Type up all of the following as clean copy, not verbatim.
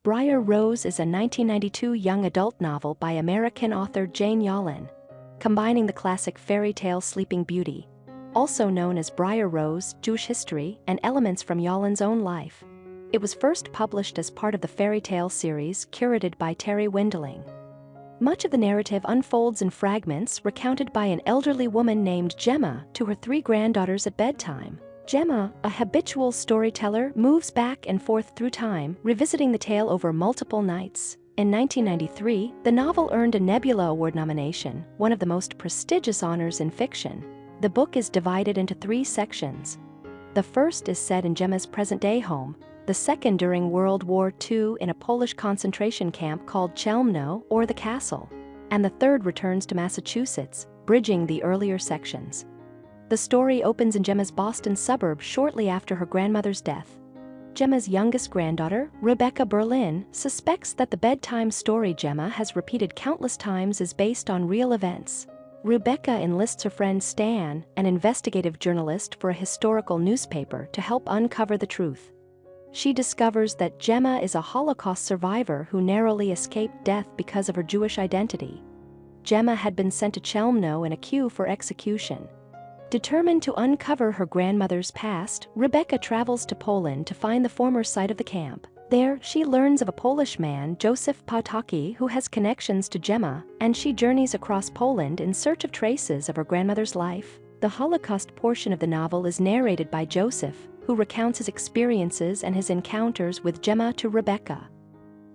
Briar Rose is a 1992 young adult novel by American author Jane Yolen, combining the classic fairy tale Sleeping Beauty, also known as Briar Rose, Jewish history, and elements from Yolen's own life. It was first published as part of the fairy tale series curated by Terry Windling. Much of the narrative unfolds in fragments recounted by an elderly woman named Gemma to her 3 granddaughters at bedtime. Gemma, a habitual storyteller, moves back and forth through time, revisiting the tale over multiple nights. In 1993, the novel earned a Nebula Award nomination, one of the most prestigious honors in fiction. The book is divided into 3 sections. The first is set in Gemma's present-day home, the second during World War II in a Polish concentration camp called Chelmno, or the Castle, and the third returns to Massachusetts, bridging the earlier sections. The story opens in Gemma's Boston suburb shortly after her grandmother's death. Gemma's youngest granddaughter, Rebecca Berlin, suspects that the bedtime story Gemma has repeated countless times is based on real events. Rebecca enlists her friend Stan, an investigative journalist for a historical newspaper, to help uncover the truth. She discovers that Gemma is a Holocaust survivor who narrowly escaped death because of her Jewish identity. Gemma had been sent to Chelmno in a queue for execution. Determined to uncover her grandmother's past, Rebecca travels to Poland to find the former site of the camp. There, she learns of a Polish man, Joseph Potocki, who has connections to Gemma, and she journeys across Poland in search of traces of her grandmother's life. The Holocaust portion of the novel is narrated by Joseph, who recounts his experiences and his encounters with Gemma to Rebecca.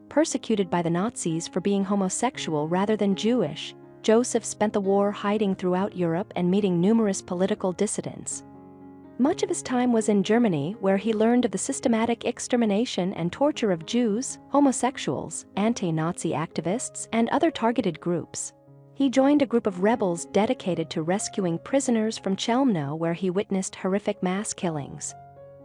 Persecuted by the Nazis for being homosexual rather than Jewish, Joseph spent the war hiding throughout Europe and meeting numerous political dissidents. Much of his time was in Germany, where he learned of the systematic extermination and torture of Jews, homosexuals, anti-Nazi activists, and other targeted groups. He joined a group of rebels dedicated to rescuing prisoners from Chelmno, where he witnessed horrific mass killings.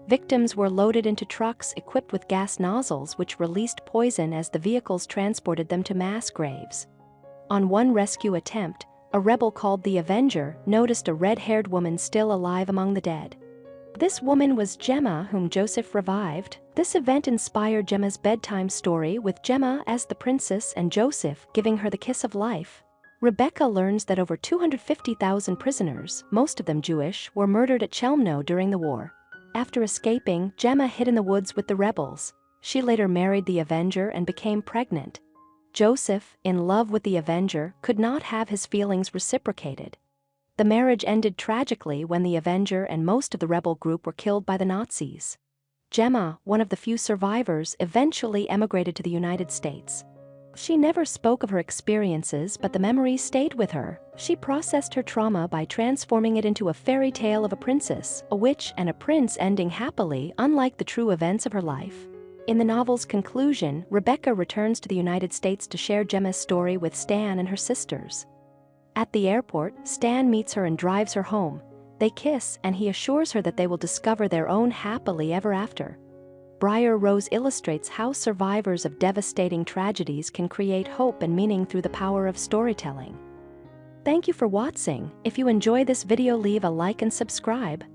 Victims were loaded into trucks equipped with gas nozzles which released poison as the vehicles transported them to mass graves. On one rescue attempt, a rebel called the Avenger noticed a red-haired woman still alive among the dead. This woman was Gemma, whom Joseph revived. This event inspired Gemma's bedtime story, with Gemma as the princess and Joseph giving her the kiss of life. Rebecca learns that over 250,000 prisoners, most of them Jewish, were murdered at Chelmno during the war. After escaping, Gemma hid in the woods with the rebels. She later married the Avenger and became pregnant. Joseph, in love with the Avenger, could not have his feelings reciprocated. The marriage ended tragically when the Avenger and most of the rebel group were killed by the Nazis. Gemma, one of the few survivors, eventually emigrated to the United States. She never spoke of her experiences, but the memories stayed with her. She processed her trauma by transforming it into a fairy tale of a princess, a witch, and a prince ending happily, unlike the true events of her life. In the novel's conclusion, Rebecca returns to the United States to share Gemma's story with Stan and her sisters. At the airport, Stan meets her and drives her home. They kiss, and he assures her that they will discover their own happily ever after. Briar Rose illustrates how survivors of devastating tragedies can create hope and meaning through the power of storytelling. Thank you for watching. If you enjoy this video, leave a like and subscribe.